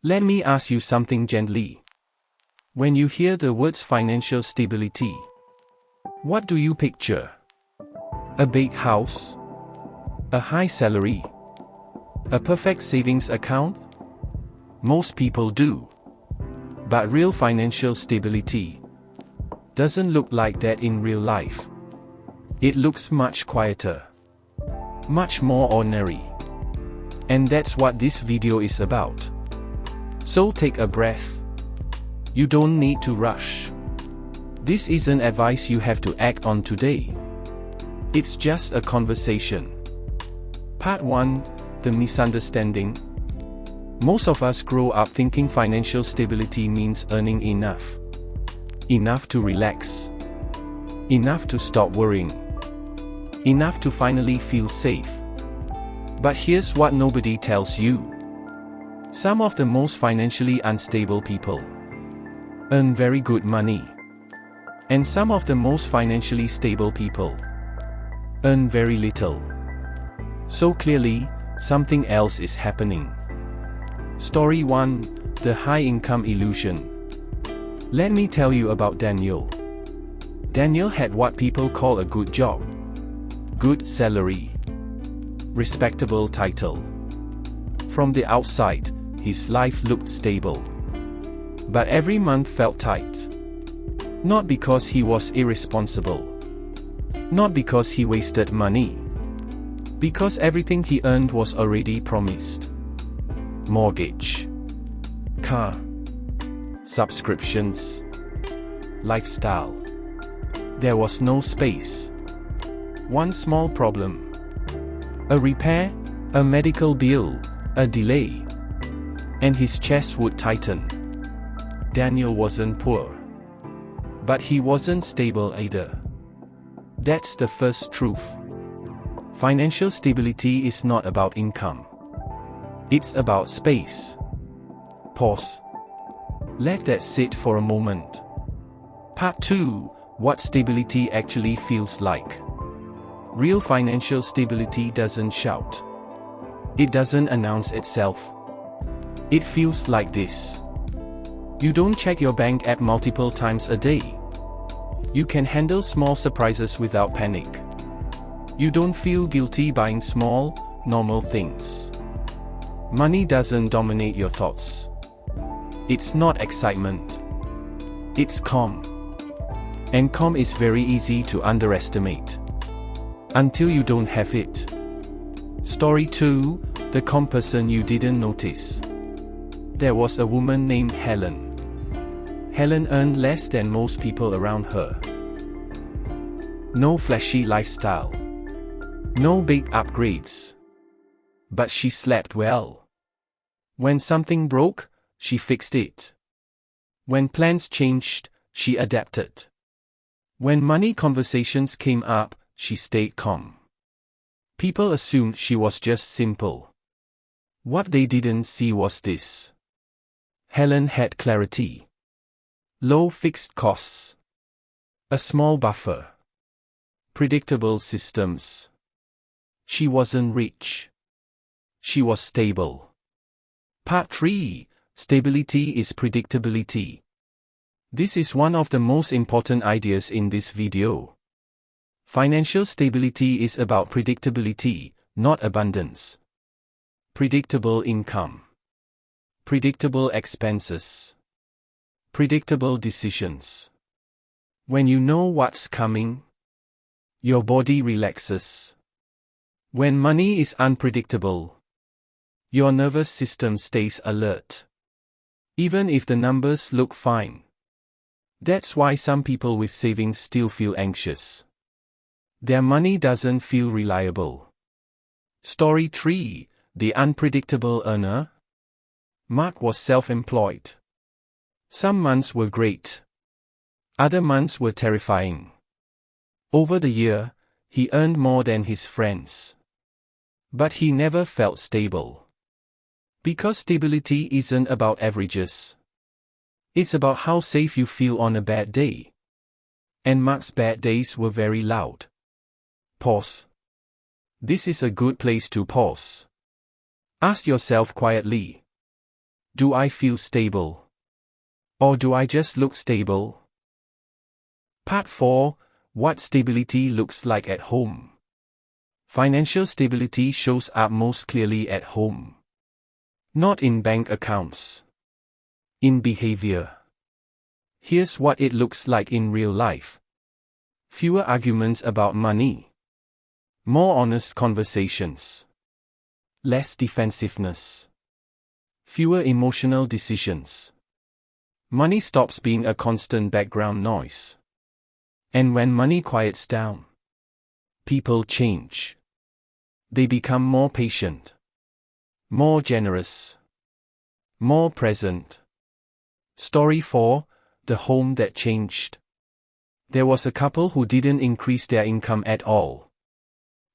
Let me ask you something gently. When you hear the words financial stability, what do you picture? A big house? A high salary? A perfect savings account? Most people do. But real financial stability doesn't look like that in real life. It looks much quieter, much more ordinary. And that's what this video is about. So take a breath. You don't need to rush. This isn't advice you have to act on today. It's just a conversation. Part 1: The misunderstanding. Most of us grow up thinking financial stability means earning enough. Enough to relax. Enough to stop worrying. Enough to finally feel safe. But here's what nobody tells you. Some of the most financially unstable people earn very good money. And some of the most financially stable people earn very little. So clearly, something else is happening. Story 1: The high income illusion. Let me tell you about Daniel. Daniel had what people call a good job, good salary, respectable title. From the outside, his life looked stable. But every month felt tight. Not because he was irresponsible. Not because he wasted money. Because everything he earned was already promised. Mortgage, car, subscriptions, lifestyle. There was no space. One small problem. A repair, a medical bill, a delay. And his chest would tighten. Daniel wasn't poor. But he wasn't stable either. That's the first truth. Financial stability is not about income. It's about space. Pause. Let that sit for a moment. Part 2: What stability actually feels like. Real financial stability doesn't shout. It doesn't announce itself. It feels like this. You don't check your bank app multiple times a day. You can handle small surprises without panic. You don't feel guilty buying small, normal things. Money doesn't dominate your thoughts. It's not excitement. It's calm. And calm is very easy to underestimate. Until you don't have it. Story 2: The calm person you didn't notice. There was a woman named Helen. Helen earned less than most people around her. No flashy lifestyle. No big upgrades. But she slept well. When something broke, she fixed it. When plans changed, she adapted. When money conversations came up, she stayed calm. People assumed she was just simple. What they didn't see was this. Helen had clarity. Low fixed costs. A small buffer. Predictable systems. She wasn't rich. She was stable. Part 3: Stability is predictability. This is one of the most important ideas in this video. Financial stability is about predictability, not abundance. Predictable income. Predictable expenses. Predictable decisions. When you know what's coming, your body relaxes. When money is unpredictable, your nervous system stays alert. Even if the numbers look fine. That's why some people with savings still feel anxious. Their money doesn't feel reliable. Story 3: The unpredictable earner. Mark was self-employed. Some months were great. Other months were terrifying. Over the year, he earned more than his friends. But he never felt stable. Because stability isn't about averages. It's about how safe you feel on a bad day. And Mark's bad days were very loud. Pause. This is a good place to pause. Ask yourself quietly. Do I feel stable? Or do I just look stable? Part 4. What stability looks like at home. Financial stability shows up most clearly at home. Not in bank accounts. In behavior. Here's what it looks like in real life. Fewer arguments about money. More honest conversations. Less defensiveness. Fewer emotional decisions. Money stops being a constant background noise. And when money quiets down, people change. They become more patient, more generous, more present. Story 4. The home that changed. There was a couple who didn't increase their income at all.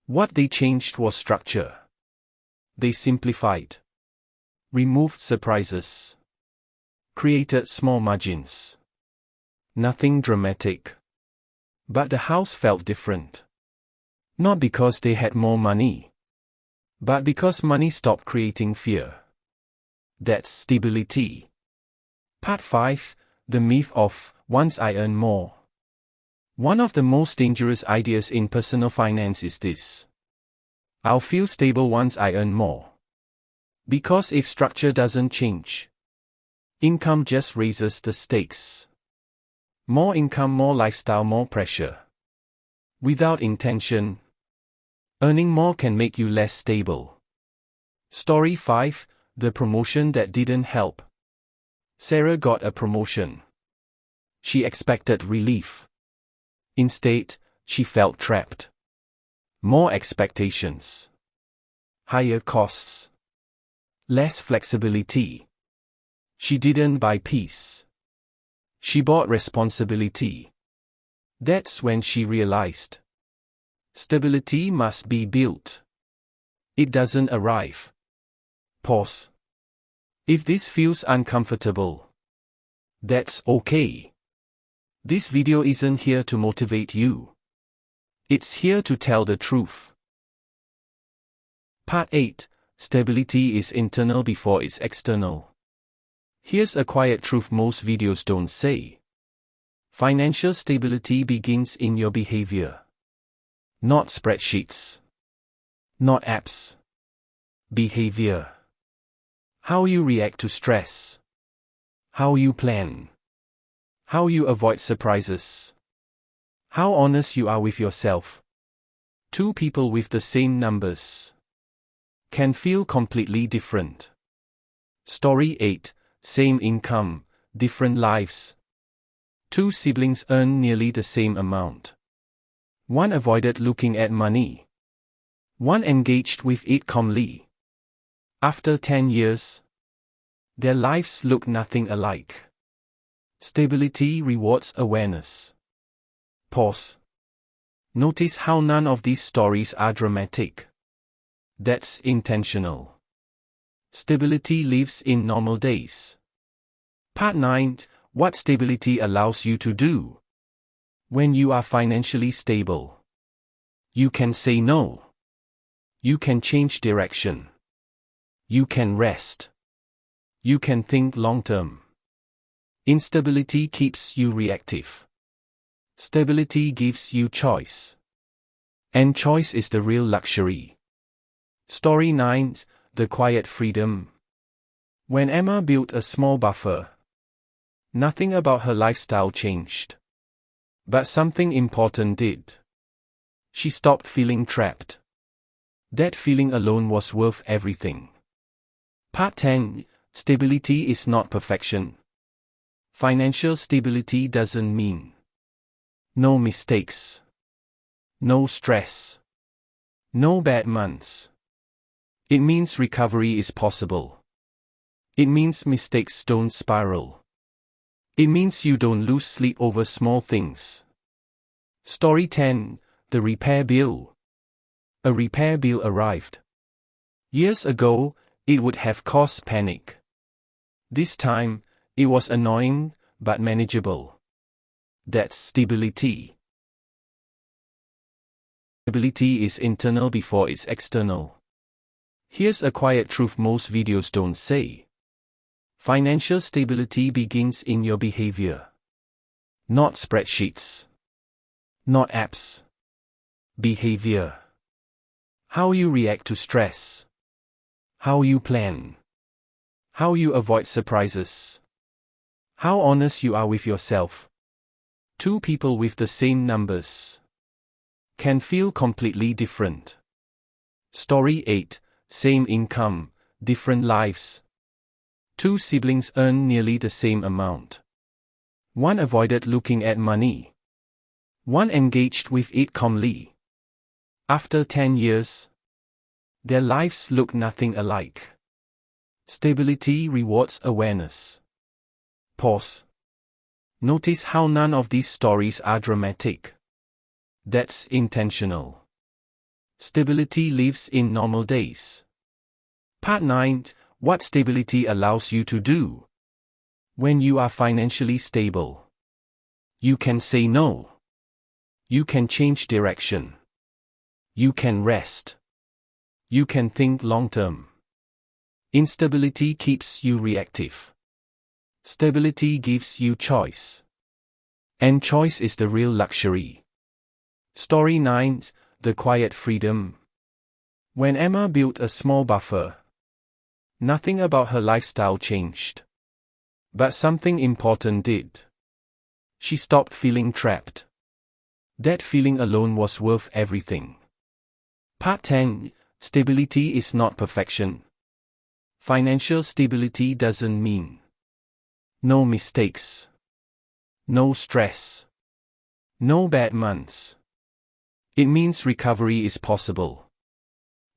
What they changed was structure. They simplified. Removed surprises. Created small margins. Nothing dramatic. But the house felt different. Not because they had more money, but because money stopped creating fear. That's stability. Part 5. The myth of, once I earn more. One of the most dangerous ideas in personal finance is this. I'll feel stable once I earn more. Because if structure doesn't change, income just raises the stakes. More income, more lifestyle, more pressure. Without intention, earning more can make you less stable. Story 5. The promotion that didn't help. Sarah got a promotion. She expected relief. Instead, she felt trapped. More expectations. Higher costs. Less flexibility. She didn't buy peace. She bought responsibility. That's when she realized. Stability must be built. It doesn't arrive. Pause. If this feels uncomfortable, that's okay. This video isn't here to motivate you. It's here to tell the truth. Part 8. Stability is internal before it's external. Here's a quiet truth most videos don't say. Financial stability begins in your behavior. Not spreadsheets. Not apps. Behavior. How you react to stress. How you plan. How you avoid surprises. How honest you are with yourself. Two people with the same numbers can feel completely different. Story 8. Same income, different lives. Two siblings earn nearly the same amount. One avoided looking at money. One engaged with it calmly. After 10 years, their lives look nothing alike. Stability rewards awareness. Pause. Notice how none of these stories are dramatic. That's intentional. Stability lives in normal days. Part 9. What stability allows you to do. When you are financially stable, you can say no. You can change direction. You can rest. You can think long-term. Instability keeps you reactive. Stability gives you choice. And choice is the real luxury. Story 9. The quiet freedom. When Emma built a small buffer, nothing about her lifestyle changed. But something important did. She stopped feeling trapped. That feeling alone was worth everything. Part 10. Stability is not perfection. Financial stability doesn't mean no mistakes, no stress, no bad months. It means recovery is possible. It means mistakes don't spiral. It means you don't lose sleep over small things. Story 10. The repair bill. A repair bill arrived. Years ago, it would have caused panic. This time, it was annoying, but manageable. That's stability. Stability is internal before it's external. Here's a quiet truth most videos don't say. Financial stability begins in your behavior. Not spreadsheets. Not apps. Behavior. How you react to stress. How you plan. How you avoid surprises. How honest you are with yourself. Two people with the same numbers can feel completely different. Story 8. Same income, different lives. Two siblings earn nearly the same amount. One avoided looking at money. One engaged with it calmly. After 10 years, their lives look nothing alike. Stability rewards awareness. Pause. Notice how none of these stories are dramatic. That's intentional. Stability lives in normal days. Part 9. What stability allows you to do. When you are financially stable, you can say no. You can change direction. You can rest. You can think long term. Instability keeps you reactive. Stability gives you choice. And choice is the real luxury. Story 9. The quiet freedom. When Emma built a small buffer, nothing about her lifestyle changed. But something important did. She stopped feeling trapped. That feeling alone was worth everything. Part 10. Stability is not perfection. Financial stability doesn't mean no mistakes, no stress, no bad months. It means recovery is possible.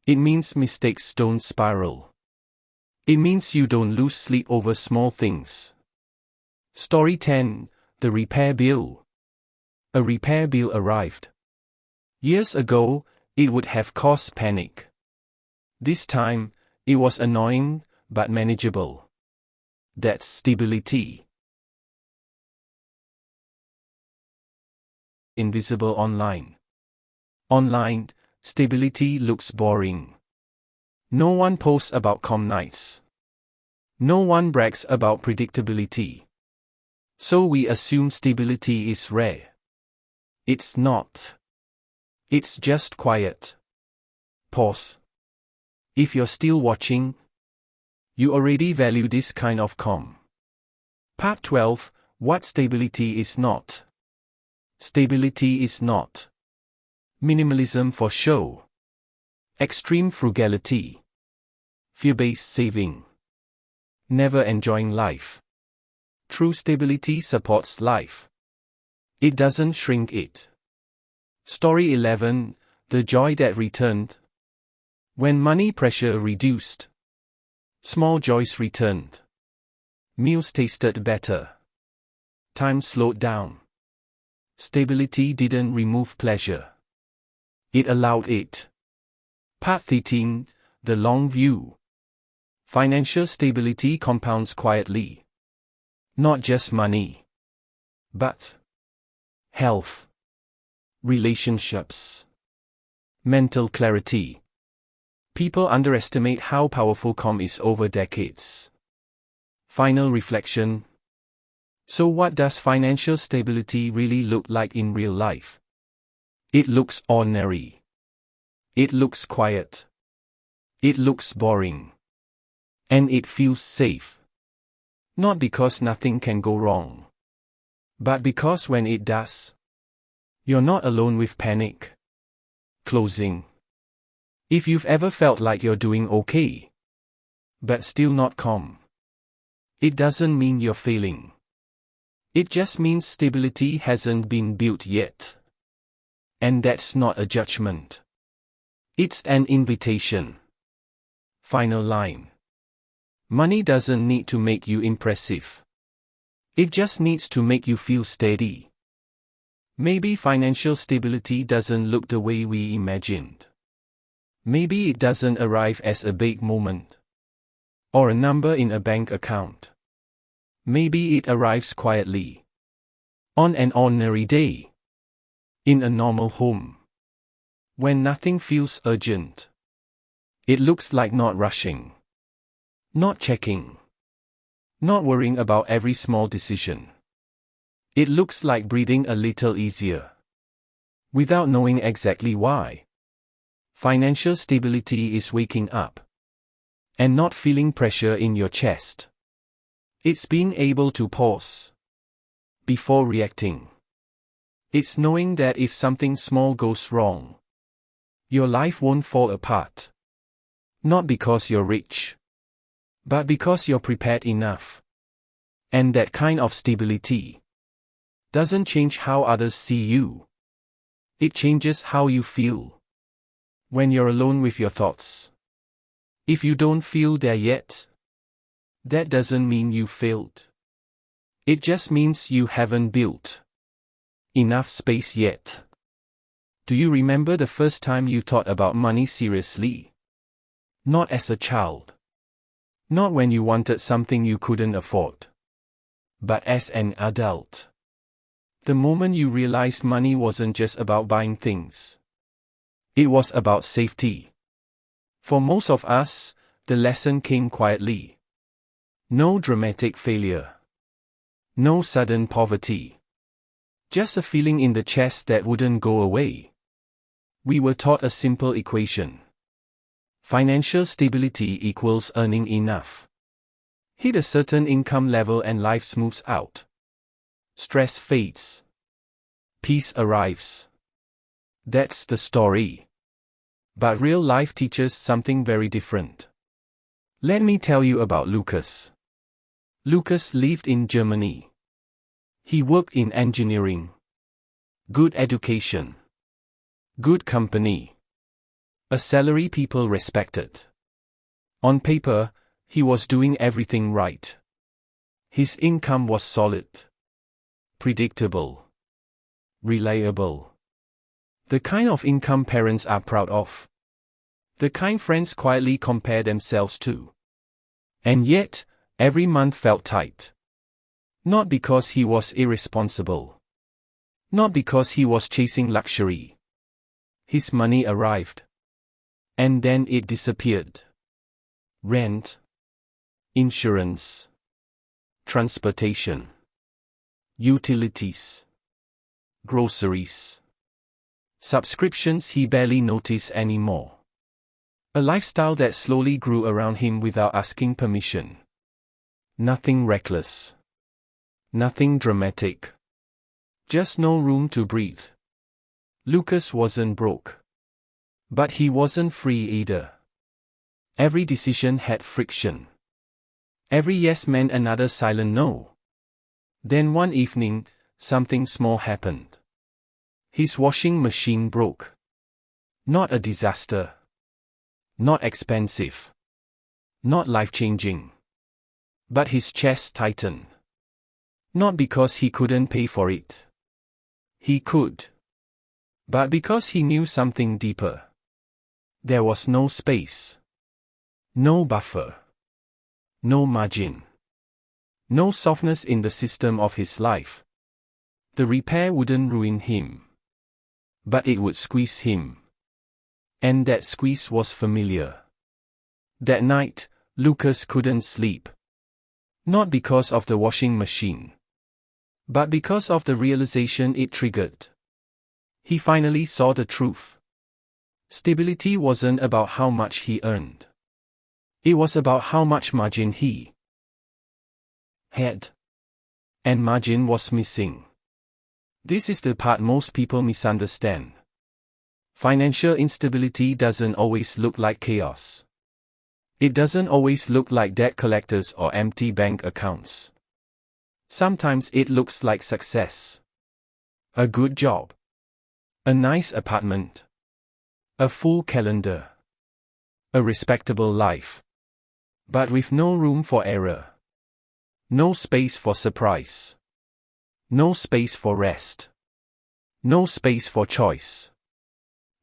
It means mistakes don't spiral. It means you don't lose sleep over small things. Story 10. The repair bill. A repair bill arrived. Years ago, it would have caused panic. This time, it was annoying, but manageable. That's stability. Invisible online. Online, stability looks boring. No one posts about calm nights. No one brags about predictability. So we assume stability is rare. It's not. It's just quiet. Pause. If you're still watching, you already value this kind of calm. Part 12. What stability is not. Stability is not minimalism for show. Extreme frugality. Fear-based saving. Never enjoying life. True stability supports life. It doesn't shrink it. Story 11. The joy that returned. When money pressure reduced, small joys returned. Meals tasted better. Time slowed down. Stability didn't remove pleasure. It allowed it. Part 13. The long view. Financial stability compounds quietly. Not just money, but health, relationships, mental clarity. People underestimate how powerful calm is over decades. Final reflection. So what does financial stability really look like in real life? It looks ordinary. It looks quiet. It looks boring. And it feels safe. Not because nothing can go wrong, but because when it does, you're not alone with panic. Closing. If you've ever felt like you're doing okay, but still not calm, it doesn't mean you're failing. It just means stability hasn't been built yet. And that's not a judgment. It's an invitation. Final line. Money doesn't need to make you impressive. It just needs to make you feel steady. Maybe financial stability doesn't look the way we imagined. Maybe it doesn't arrive as a big moment, or a number in a bank account. Maybe it arrives quietly, on an ordinary day, in a normal home, when nothing feels urgent. It looks like not rushing, not checking, Not worrying about every small decision. It looks like breathing a little easier. Without knowing exactly why. Financial stability is waking up. And not feeling pressure in your chest. It's being able to pause. Before reacting. It's knowing that if something small goes wrong, your life won't fall apart. Not because you're rich, but because you're prepared enough. And that kind of stability doesn't change how others see you. It changes how you feel. When you're alone with your thoughts. If you don't feel there yet, that doesn't mean you failed. It just means you haven't built enough space yet. Do you remember the first time you thought about money seriously? Not as a child. Not when you wanted something you couldn't afford. But as an adult. The moment you realized money wasn't just about buying things. It was about safety. For most of us, the lesson came quietly. No dramatic failure. No sudden poverty. Just a feeling in the chest that wouldn't go away. We were taught a simple equation. Financial stability equals earning enough. Hit a certain income level and life smooths out. Stress fades. Peace arrives. That's the story. But real life teaches something very different. Let me tell you about Lucas. Lucas lived in Germany. He worked in engineering. Good education. Good company. A salary people respected. On paper, he was doing everything right. His income was solid. Predictable. Reliable. The kind of income parents are proud of. The kind friends quietly compare themselves to. And yet, every month felt tight. Not because he was irresponsible. Not because he was chasing luxury. His money arrived. And then it disappeared. Rent. Insurance. Transportation. Utilities. Groceries. Subscriptions he barely noticed anymore. A lifestyle that slowly grew around him without asking permission. Nothing reckless. Nothing dramatic. Just no room to breathe. Lucas wasn't broke. But he wasn't free either. Every decision had friction. Every yes meant another silent no. Then one evening, something small happened. His washing machine broke. Not a disaster. Not expensive. Not life-changing. But his chest tightened. Not because he couldn't pay for it. He could. But because he knew something deeper. There was no space. No buffer. No margin. No softness in the system of his life. The repair wouldn't ruin him. But it would squeeze him. And that squeeze was familiar. That night, Lucas couldn't sleep. Not because of the washing machine. But because of the realization it triggered. He finally saw the truth. Stability wasn't about how much he earned. It was about how much margin he had. And margin was missing. This is the part most people misunderstand. Financial instability doesn't always look like chaos. It doesn't always look like debt collectors or empty bank accounts. Sometimes it looks like success. A good job. A nice apartment. A full calendar. A respectable life. But with no room for error. No space for surprise. No space for rest. No space for choice.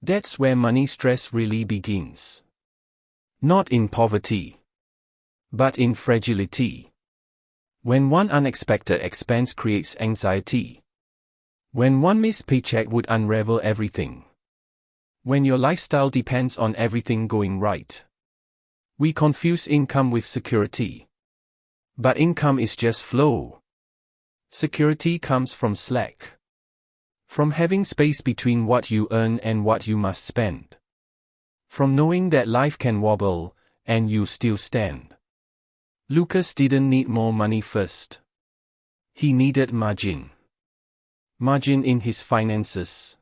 That's where money stress really begins. Not in poverty. But in fragility. When one unexpected expense creates anxiety. When one missed paycheck would unravel everything. When your lifestyle depends on everything going right. We confuse income with security. But income is just flow. Security comes from slack. From having space between what you earn and what you must spend. From knowing that life can wobble, and you still stand. Lucas didn't need more money first. He needed margin. Margin in his finances.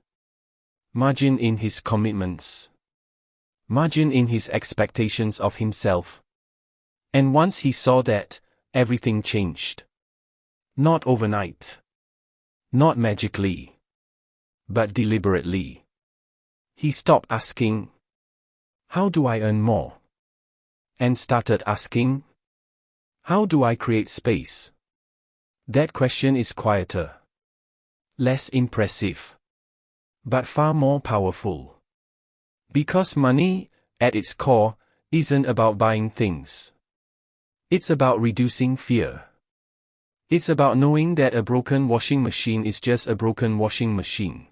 Margin in his commitments. Margin in his expectations of himself. And once he saw that, everything changed. Not overnight. Not magically. But deliberately. He stopped asking, "How do I earn more?" And started asking, "How do I create space?" That question is quieter. Less impressive. But far more powerful. Because money, at its core, isn't about buying things. It's about reducing fear. It's about knowing that a broken washing machine is just a broken washing machine.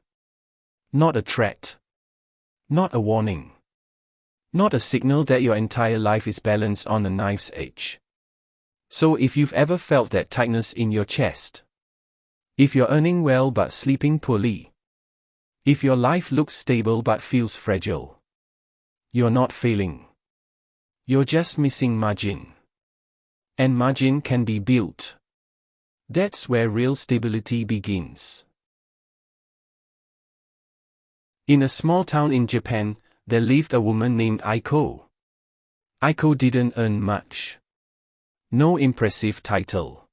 Not a threat. Not a warning. Not a signal that your entire life is balanced on a knife's edge. So if you've ever felt that tightness in your chest, if you're earning well but sleeping poorly, if your life looks stable but feels fragile, you're not failing. You're just missing margin. And margin can be built. That's where real stability begins. In a small town in Japan, there lived a woman named Aiko. Aiko didn't earn much. No impressive title.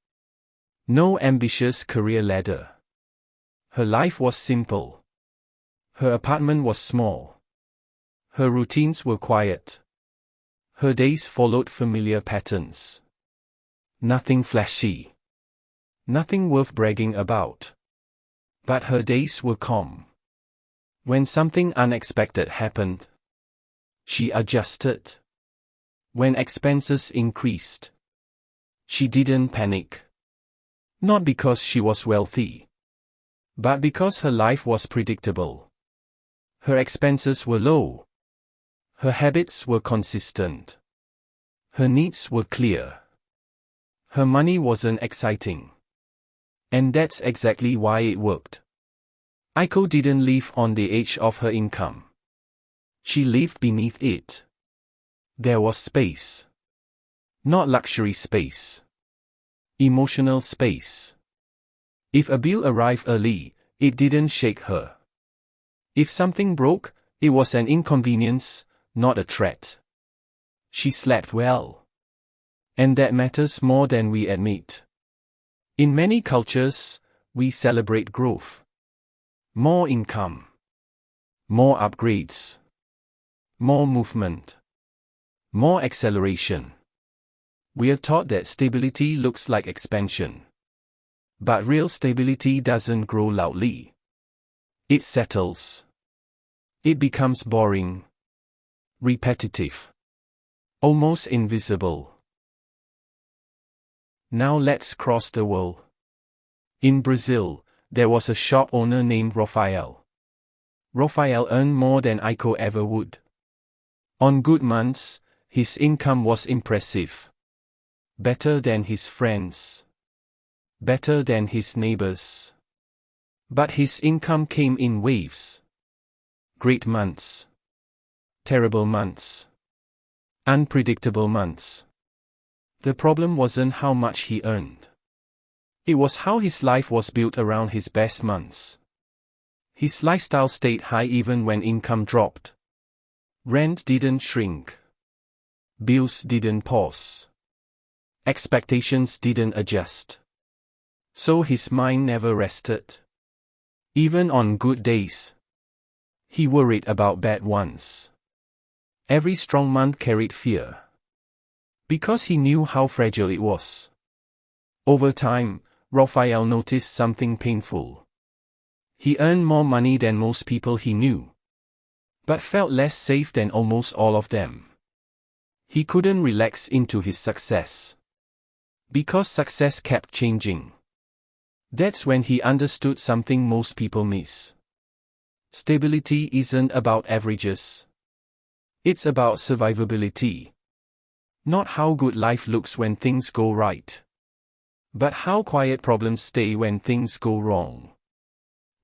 No ambitious career ladder. Her life was simple. Her apartment was small. Her routines were quiet. Her days followed familiar patterns. Nothing flashy. Nothing worth bragging about. But her days were calm. When something unexpected happened, she adjusted. When expenses increased, she didn't panic. Not because she was wealthy, but because her life was predictable. Her expenses were low. Her habits were consistent. Her needs were clear. Her money wasn't exciting. And that's exactly why it worked. Aiko didn't live on the edge of her income. She lived beneath it. There was space. Not luxury space. Emotional space. If a bill arrived early, it didn't shake her. If something broke, it was an inconvenience, not a threat. She slept well. And that matters more than we admit. In many cultures, we celebrate growth. More income. More upgrades. More movement. More acceleration. We are taught that stability looks like expansion. But real stability doesn't grow loudly. It settles. It becomes boring. Repetitive. Almost invisible. Now let's cross the world. In Brazil, there was a shop owner named Rafael. Rafael earned more than Aiko ever would. On good months, his income was impressive. Better than his friends. Better than his neighbors. But his income came in waves. Great months. Terrible months. Unpredictable months. The problem wasn't how much he earned. It was how his life was built around his best months. His lifestyle stayed high even when income dropped. Rent didn't shrink. Bills didn't pause. Expectations didn't adjust. So his mind never rested. Even on good days, he worried about bad ones. Every strong month carried fear. Because he knew how fragile it was. Over time, Rafael noticed something painful. He earned more money than most people he knew. But felt less safe than almost all of them. He couldn't relax into his success. Because success kept changing. That's when he understood something most people miss. Stability isn't about averages. It's about survivability. Not how good life looks when things go right, but how quiet problems stay when things go wrong.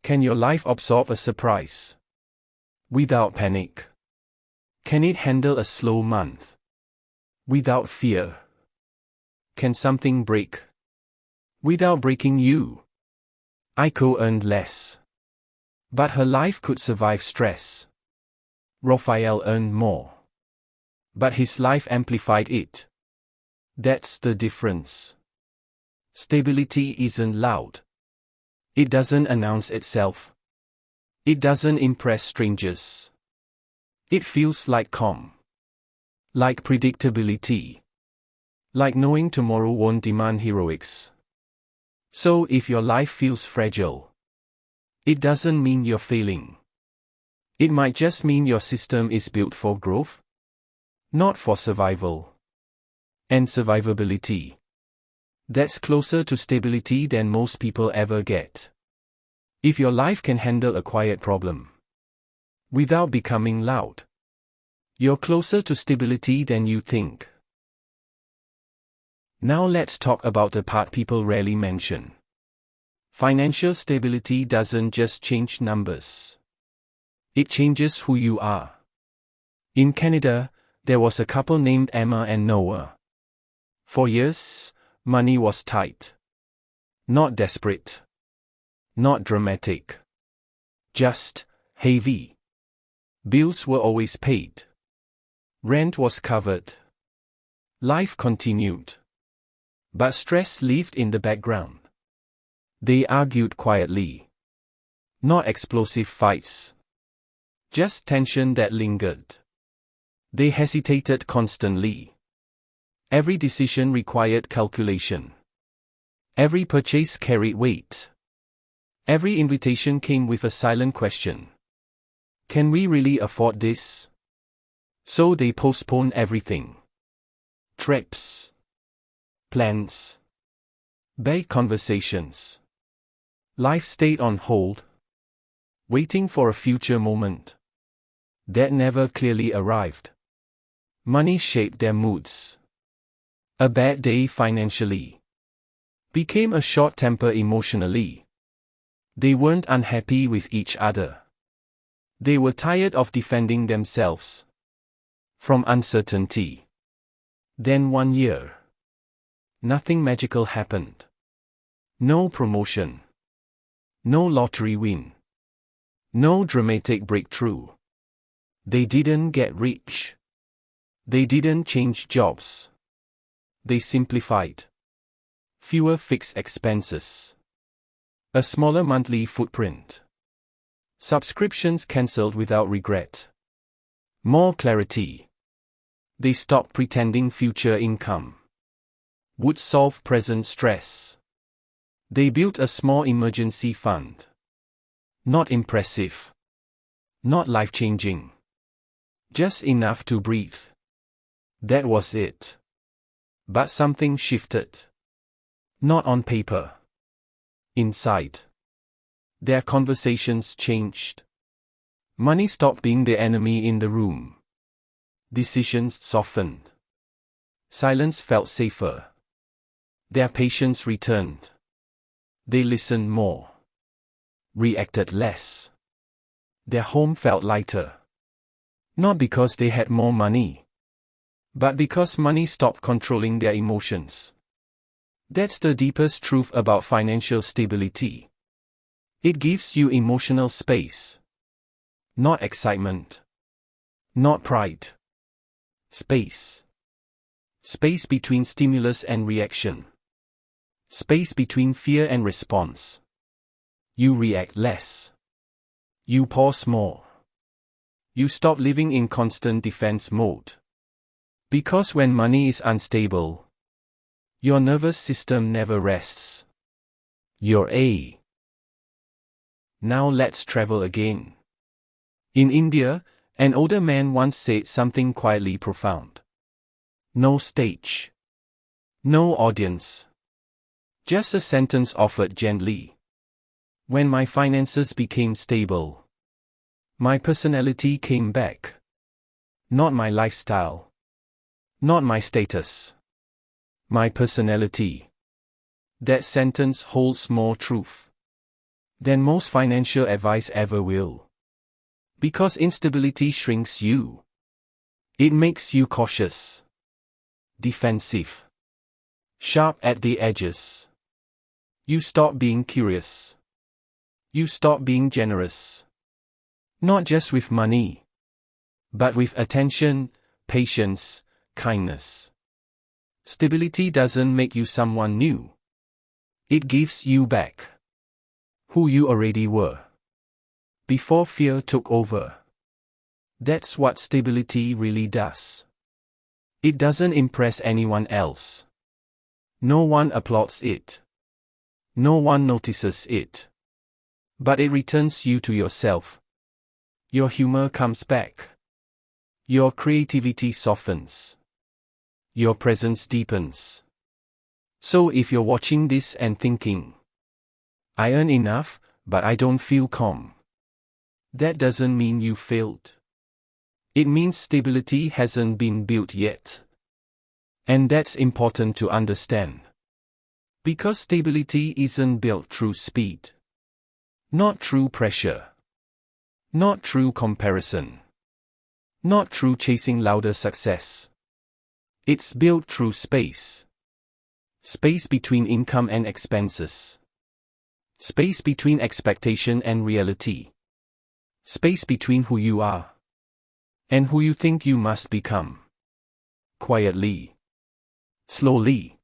Can your life absorb a surprise without panic? Can it handle a slow month without fear? Can something break without breaking you? Aiko earned less, but her life could survive stress. Raphael earned more, but his life amplified it. That's the difference. Stability isn't loud. It doesn't announce itself. It doesn't impress strangers. It feels like calm. Like predictability. Like knowing tomorrow won't demand heroics. So if your life feels fragile, it doesn't mean you're failing. It might just mean your system is built for growth, not for survival. And survivability, that's closer to stability than most people ever get. If your life can handle a quiet problem without becoming loud, you're closer to stability than you think. Now let's talk about the part people rarely mention. Financial stability doesn't just change numbers. It changes who you are. In Canada, there was a couple named Emma and Noah. For years, money was tight. Not desperate. Not dramatic. Just heavy. Bills were always paid. Rent was covered. Life continued. But stress lived in the background. They argued quietly. Not explosive fights. Just tension that lingered. They hesitated constantly. Every decision required calculation. Every purchase carried weight. Every invitation came with a silent question. Can we really afford this? So they postponed everything. Trips. Plans. Big conversations. Life stayed on hold, waiting for a future moment that never clearly arrived. Money shaped their moods. A bad day financially became a short temper emotionally. They weren't unhappy with each other. They were tired of defending themselves from uncertainty. Then one year, nothing magical happened. No promotion. No lottery win. No dramatic breakthrough. They didn't get rich. They didn't change jobs. They simplified. Fewer fixed expenses. A smaller monthly footprint. Subscriptions cancelled without regret. More clarity. They stopped pretending future income would solve present stress. They built a small emergency fund. Not impressive. Not life-changing. Just enough to breathe. That was it. But something shifted. Not on paper. Inside. Their conversations changed. Money stopped being the enemy in the room. Decisions softened. Silence felt safer. Their patience returned. They listened more. Reacted less. Their home felt lighter. Not because they had more money, but because money stopped controlling their emotions. That's the deepest truth about financial stability. It gives you emotional space. Not excitement. Not pride. Space. Space between stimulus and reaction. Space between fear and response. You react less. You pause more. You stop living in constant defense mode. Because when money is unstable, your nervous system never rests. You're A. Now let's travel again. In India, an older man once said something quietly profound. No stage. No audience. Just a sentence offered gently. When my finances became stable, my personality came back. Not my lifestyle. Not my status. My personality. That sentence holds more truth than most financial advice ever will. Because instability shrinks you. It makes you cautious, defensive, sharp at the edges. You stop being curious. You stop being generous. Not just with money, but with attention, patience, kindness. Stability doesn't make you someone new. It gives you back who you already were before fear took over. That's what stability really does. It doesn't impress anyone else. No one applauds it. No one notices it. But it returns you to yourself. Your humor comes back. Your creativity softens. Your presence deepens. So if you're watching this and thinking, I earn enough, but I don't feel calm, that doesn't mean you failed. It means stability hasn't been built yet. And that's important to understand. Because stability isn't built through speed. Not through pressure. Not through comparison. Not through chasing louder success. It's built through space. Space between income and expenses. Space between expectation and reality. Space between who you are and who you think you must become. Quietly. Slowly.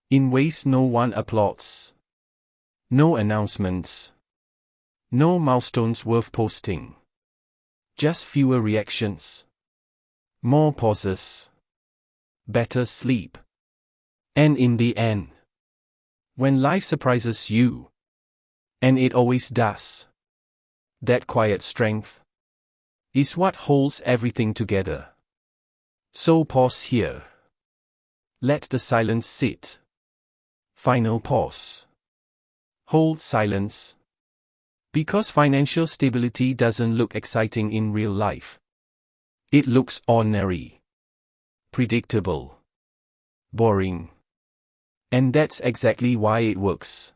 In ways no one applauds. No announcements. No milestones worth posting. Just fewer reactions. More pauses. Better sleep. And in the end, when life surprises you, and it always does, that quiet strength is what holds everything together. So pause here. Let the silence sit. Final pause. Hold silence. Because financial stability doesn't look exciting in real life. It looks ordinary. Predictable. Boring. And that's exactly why it works.